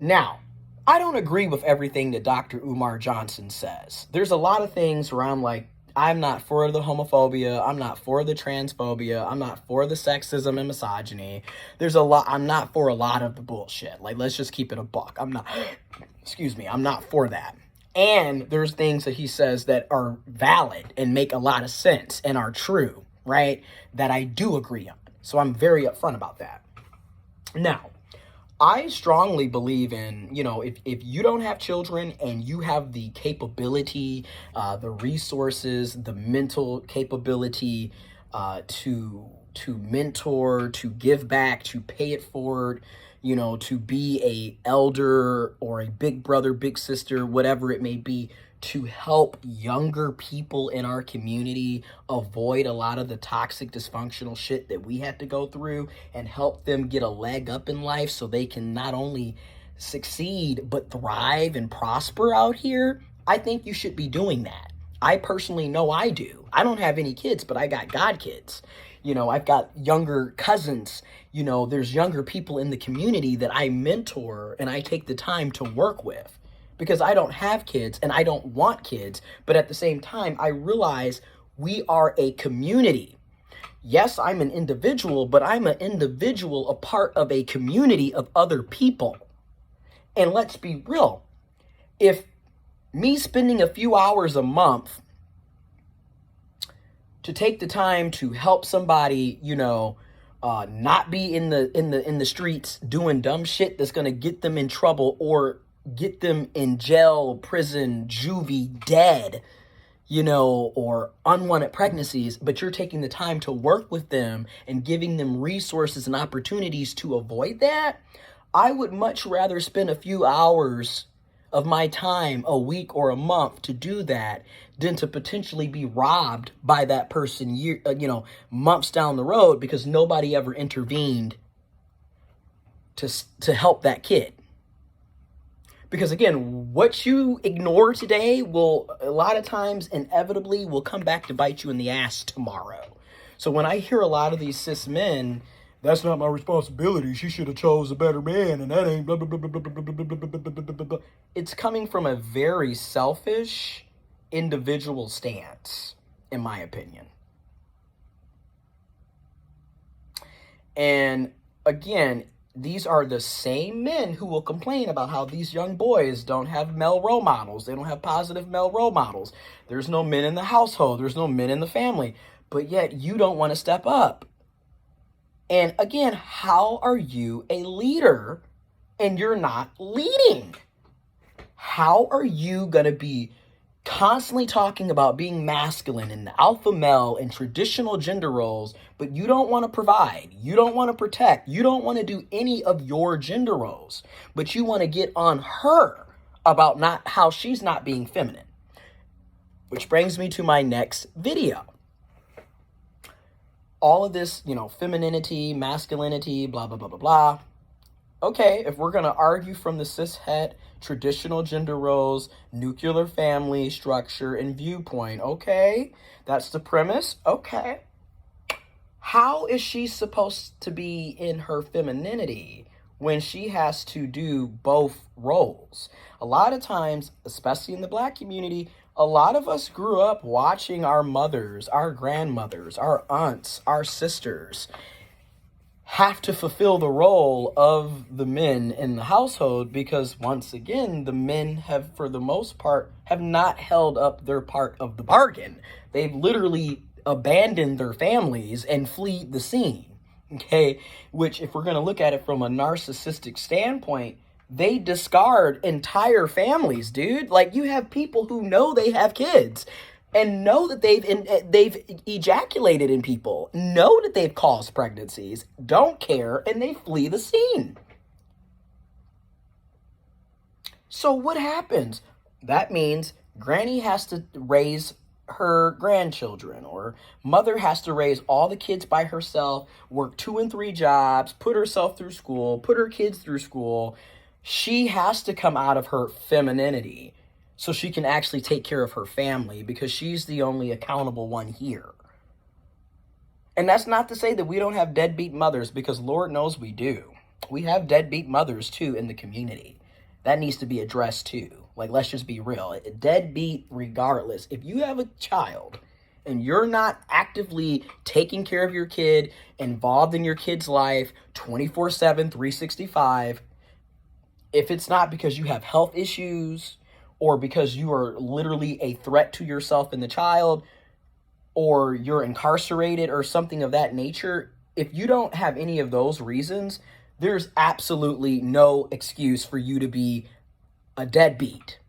Now, I don't agree with everything that Dr. Umar Johnson says. There's a lot of things where I'm like, I'm not for the homophobia. I'm not for the transphobia. I'm not for the sexism and misogyny. I'm not for a lot of the bullshit. Like, let's just keep it a buck. I'm not for that. And there's things that he says that are valid and make a lot of sense and are true, right? That I do agree on. So I'm very upfront about that. Now, I strongly believe in, if you don't have children and you have the capability, the resources, the mental capability to mentor, to give back, to pay it forward, to be a elder or a big brother, big sister, whatever it may be, to help younger people in our community avoid a lot of the toxic, dysfunctional shit that we had to go through and help them get a leg up in life so they can not only succeed but thrive and prosper out here, I think you should be doing that. I personally know I do. I don't have any kids, but I got god kids. I've got younger cousins. There's younger people in the community that I mentor and I take the time to work with. Because I don't have kids and I don't want kids, but at the same time, I realize we are a community. Yes, I'm an individual, but I'm an individual, a part of a community of other people. And let's be real, if me spending a few hours a month to take the time to help somebody, not be in the streets doing dumb shit that's gonna get them in trouble or get them in jail, prison, juvie, dead, or unwanted pregnancies, but you're taking the time to work with them and giving them resources and opportunities to avoid that, I would much rather spend a few hours of my time a week or a month to do that than to potentially be robbed by that person months down the road because nobody ever intervened to help that kid. Because again, what you ignore today will a lot of times inevitably will come back to bite you in the ass tomorrow. So when I hear a lot of these cis men, that's not my responsibility, she should have chose a better man and that ain't blah, blah, blah, blah, blah, blah, blah, blah, blah, blah, blah, blah. It's coming from a very selfish individual stance, in my opinion. And again, these are the same men who will complain about how these young boys don't have male role models. They don't have positive male role models. There's no men in the household. There's no men in the family. But yet you don't want to step up. And again, how are you a leader and you're not leading? How are you going to be constantly talking about being masculine and the alpha male and traditional gender roles, but you don't want to provide, you don't want to protect, you don't want to do any of your gender roles, but you want to get on her about not how she's not being feminine? Which brings me to my next video. All of this, femininity, masculinity, blah, blah, blah, blah, blah. Okay, if we're going to argue from the cishet, traditional gender roles, nuclear family structure, and viewpoint, okay, that's the premise, okay. How is she supposed to be in her femininity when she has to do both roles? A lot of times, especially in the Black community, a lot of us grew up watching our mothers, our grandmothers, our aunts, our sisters have to fulfill the role of the men in the household because, once again, the men have, for the most part, have not held up their part of the bargain. They've literally abandoned their families and flee the scene, okay? Which, if we're going to look at it from a narcissistic standpoint, they discard entire families, dude. Like, you have people who know they have kids and know that they've ejaculated in people, know that they've caused pregnancies, don't care, and they flee the scene. So what happens? That means granny has to raise her grandchildren, or mother has to raise all the kids by herself, work 2 and 3 jobs, put herself through school, put her kids through school. She has to come out of her femininity so she can actually take care of her family because she's the only accountable one here. And that's not to say that we don't have deadbeat mothers, because Lord knows we do. We have deadbeat mothers too in the community. that needs to be addressed too. Like, let's just be real. Deadbeat, regardless. If you have a child and you're not actively taking care of your kid, involved in your kid's life 24/7, 365, if it's not because you have health issues or because you are literally a threat to yourself and the child, or you're incarcerated or something of that nature, if you don't have any of those reasons, there's absolutely no excuse for you to be a deadbeat.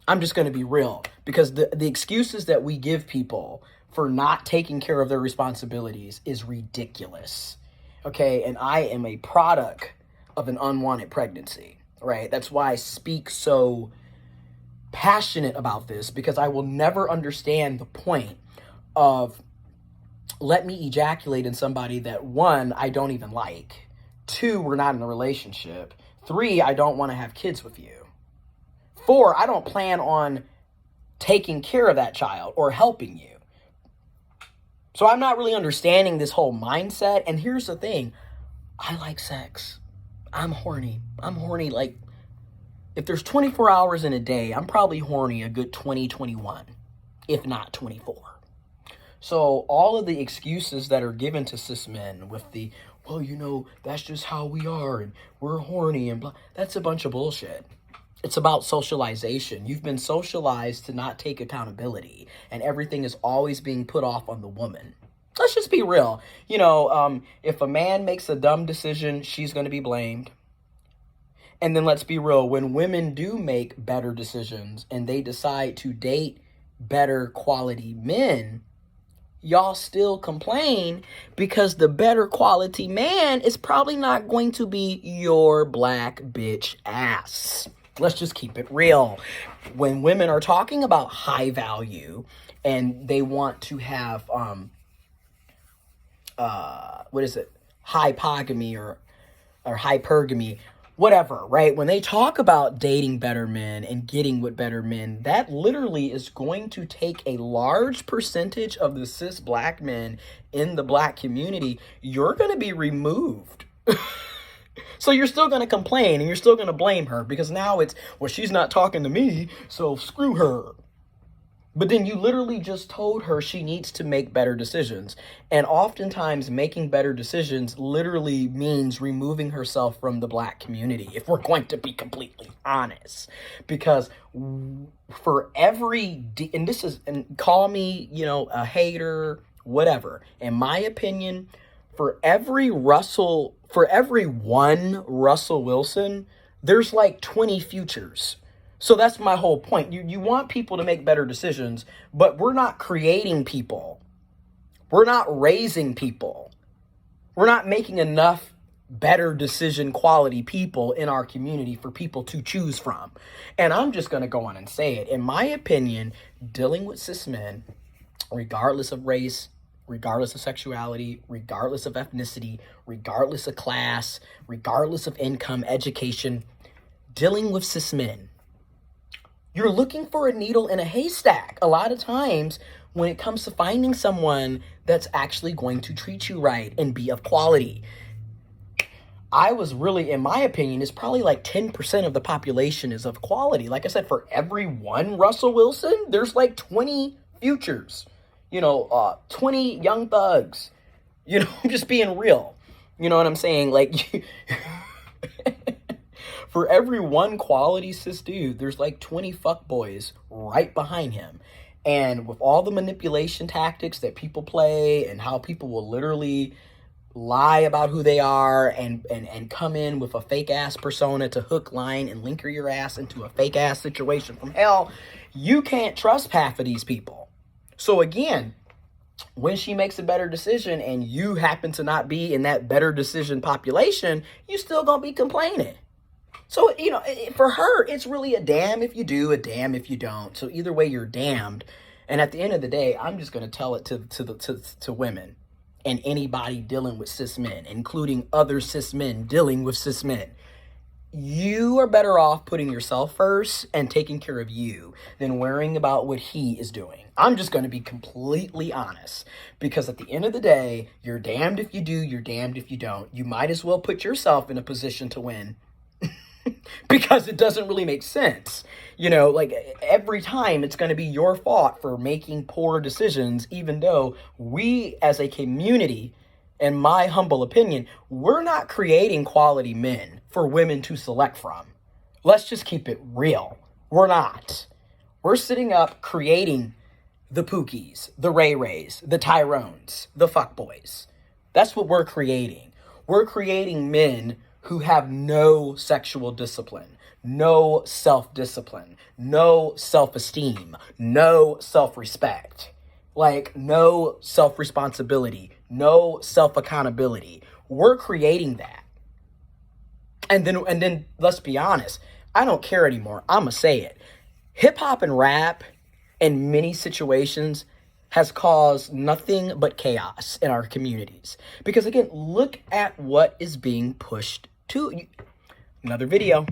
I'm just going to be real, because the excuses that we give people for not taking care of their responsibilities is ridiculous. Okay, and I am a product of an unwanted pregnancy, right? That's why I speak so passionate about this, because I will never understand the point of, let me ejaculate in somebody that, one, I don't even like, two, we're not in a relationship, three, I don't want to have kids with you, four, I don't plan on taking care of that child or helping you. So I'm not really understanding this whole mindset. And here's the thing, I like sex. I'm horny. Like, if there's 24 hours in a day, I'm probably horny a good 20, 21, if not 24. So all of the excuses that are given to cis men with the, well, you know, that's just how we are and we're horny and blah, that's a bunch of bullshit. It's about socialization. You've been socialized to not take accountability, and everything is always being put off on the woman. Let's just be real. You know, if a man makes a dumb decision, she's going to be blamed. And then let's be real, when women do make better decisions and they decide to date better quality men, y'all still complain because the better quality man is probably not going to be your black bitch ass. Let's just keep it real. When women are talking about high value and they want to have, hypogamy or hypergamy, whatever, right? When they talk about dating better men and getting with better men, that literally is going to take a large percentage of the cis black men in the black community. You're going to be removed. So you're still going to complain and you're still going to blame her because now it's, well, she's not talking to me, so screw her. But then you literally just told her she needs to make better decisions. And oftentimes making better decisions literally means removing herself from the black community, if we're going to be completely honest. Because for every, and call me, you know, a hater, whatever. In my opinion, for every one Russell Wilson, there's like 20 futures. So that's my whole point. You want people to make better decisions, but we're not creating people. We're not raising people. We're not making enough better decision quality people in our community for people to choose from. And I'm just going to go on and say it. In my opinion, dealing with cis men, regardless of race, regardless of sexuality, regardless of ethnicity, regardless of class, regardless of income, education, dealing with cis men, you're looking for a needle in a haystack. A lot of times when it comes to finding someone that's actually going to treat you right and be of quality. I was really, in my opinion, it's probably like 10% of the population is of quality. Like I said, for every one Russell Wilson, there's like 20 futures, 20 young thugs, I'm just being real. You know what I'm saying? Like, for every one quality cis dude, there's like 20 fuckboys right behind him. And with all the manipulation tactics that people play and how people will literally lie about who they are and come in with a fake ass persona to hook, line, and linker your ass into a fake ass situation from hell, you can't trust half of these people. So again, when she makes a better decision and you happen to not be in that better decision population, you still gonna be complaining. So, for her, it's really a damn if you do, a damn if you don't. So either way, you're damned. And at the end of the day, I'm just going to tell it to women and anybody dealing with cis men, including other cis men dealing with cis men. You are better off putting yourself first and taking care of you than worrying about what he is doing. I'm just going to be completely honest, because at the end of the day, you're damned if you do, you're damned if you don't. You might as well put yourself in a position to win. because it doesn't really make sense. You know, like every time it's going to be your fault for making poor decisions, even though we as a community, in my humble opinion, we're not creating quality men for women to select from. Let's just keep it real. We're not. We're sitting up creating the Pookies, the Ray Rays, the Tyrones, the fuckboys. That's what we're creating. We're creating men who have no sexual discipline, no self-discipline, no self-esteem, no self-respect, like no self-responsibility, no self-accountability. We're creating that. And then let's be honest, I don't care anymore. I'ma say it. Hip hop and rap in many situations has caused nothing but chaos in our communities. Because again, look at what is being pushed to you. Another video.